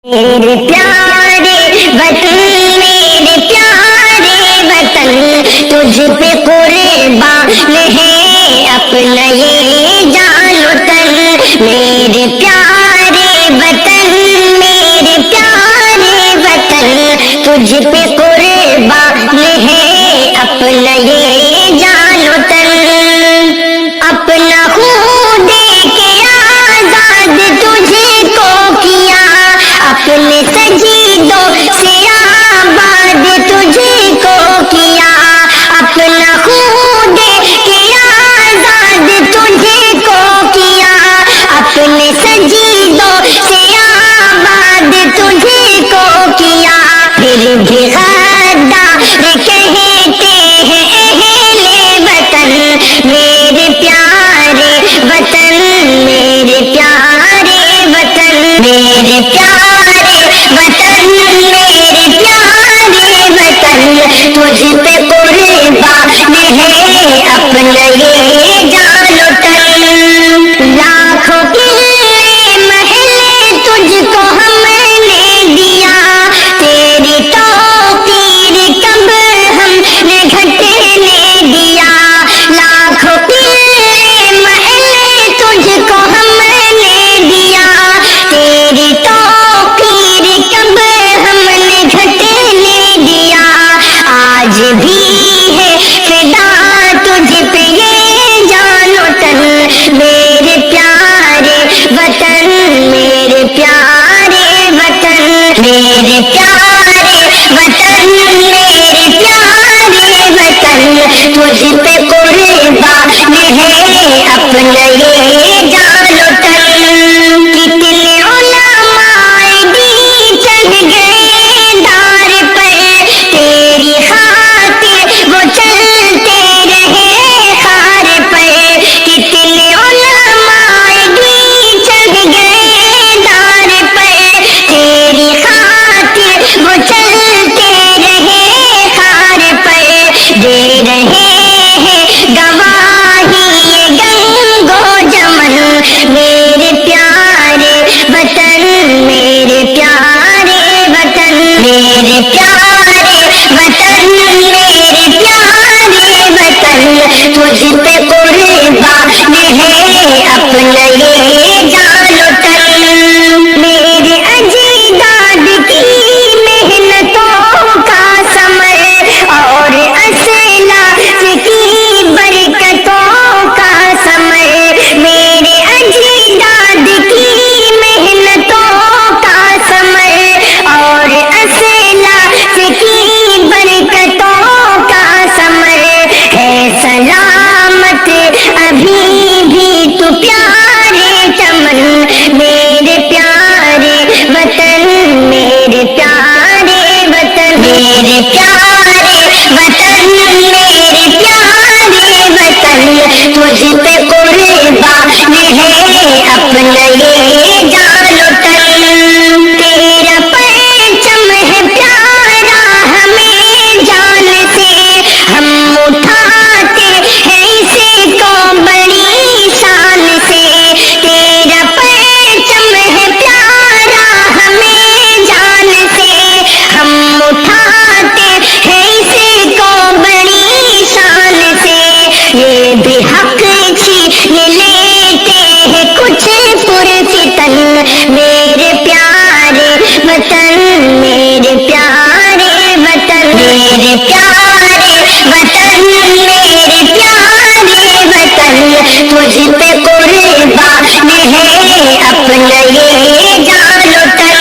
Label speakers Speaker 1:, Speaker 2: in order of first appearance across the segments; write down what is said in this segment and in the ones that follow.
Speaker 1: میرے پیارے وطن، میرے پیارے وطن، تجھ پہ قربان ہے اپنا یہ جان و تن۔ میرے پیارے وطن، میرے پیارے وطن، تجھ پہ قربان ہے اپنا یہ جان و تن۔ اپنا خون دے کے آزاد تجھے کو کیا، اپنے سجیدوں سے آباد تجھے کو کیا، اپنا خون دے کے آزاد تجھے کو کیا، اپنے سجیدوں سے آباد تجھے کو کیا۔ پھر بھی غدار کہتے ہیں اہل وطن، میرے پیارے وطن، میرے پیارے وطن، میرے پیارے وطن، میرے پیارے وطن، تجھ پہ قربان ہے اپنا یہ جان و تن۔ لاکھوں قلعے محل تجھ کو ہم نے دیا، تیری توقیر کب ہم نے گھٹنے دیا۔ لاکھوں قلعے محل تجھ کو ہم نے دیا، تیری توقیر کب ہم نے گھٹنے دیا۔ آج بھی ہے فدا تجھ پہ یہ جان و تن، میرے پیارے وطن، میرے پیارے وطن، میرے پیارے وطن، میرے پیارے وطن، تجھ پہ قربان ہے اپنا یہ جان و تن۔ کتنے علماء دین چڑھ گئے دار پر، تیری خاطر وہ چلتے رہے خار پر۔ کتنے علماء دین چڑھ گئے دار پر، تیری خاطر وہ چلتے رہے خار پر۔ دے رہے ہیں گواہی یہ گنگ و جمن، میرے پیارے وطن، میرے پیارے وطن، میرے پیارے وطن، میرے پیارے وطن، تجھ پہ قربان ہے اپنا یہ جان و تن۔ میرے اجداد کی محنتوں کا ثمر اور اسلاف کی برکتوں کا ثمر، میرے اجداد کی محنتوں کا ثمر اور اسلاف کی برکتوں کا ثمر ہے سلامت ابھی بھی تو پیارے چمن، میرے پیارے وطن، میرے پیارے وطن، میرے پیارے وطن، میرے پیارے وطن، تجھ پہ قربان ہے اپنا یہ جان و تن۔ تیرا پرچم ہے پیارا ہمیں جان سے، ہم اٹھاتے ہیں اسے کو بڑی شان سے۔ تیرا پرچم ہے پیارا ہمیں جان سے، ہم اٹھاتے ہیں اسے کو بڑی شان سے۔ یہ بھی حق چھین لیتے ہیں کچھ پرستن، میرے پیارے وطن، میرے پیارے وطن، میرے پیارے وطن، میرے پیارے وطن، تجھ پہ قربان ہے اپنا یہ جان و تن۔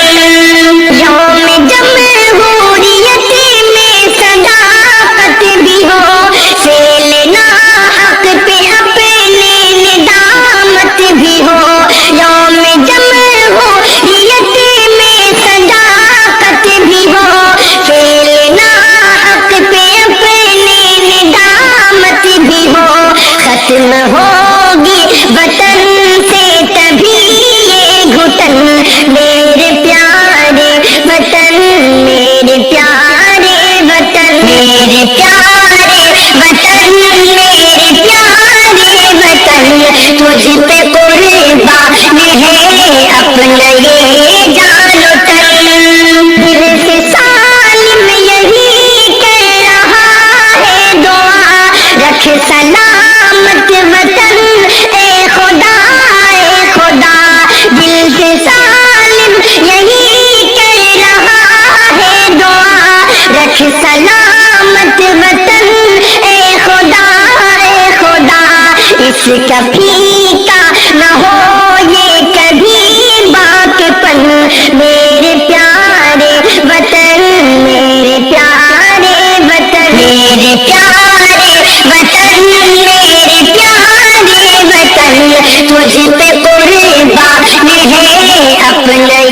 Speaker 1: یوم جمہوریت میں صداقت بھی ہو، سیلنا حق پہ اپنے ندامت بھی ہو۔ یوم جمہوریت میں صداقت بھی ہو، سیلنا حق پہ اپنے ندامت بھی ہو۔ ختم ہوگی وطن سے تبھی یہ گھٹن، میرے پیارے وطن، میرے پیارے وطن، میرے پیارے وطن، میرے پیارے وطن، تجھ پہ قربان ہے اپنا یہ جان و تن۔ کا پھیکا نہ ہو یہ کبھی باقپن میرے پیارے وطن میرے پیارے وطن میرے پیارے وطن میرے پیارے وطن تجھ پہ قربان ہے اپنا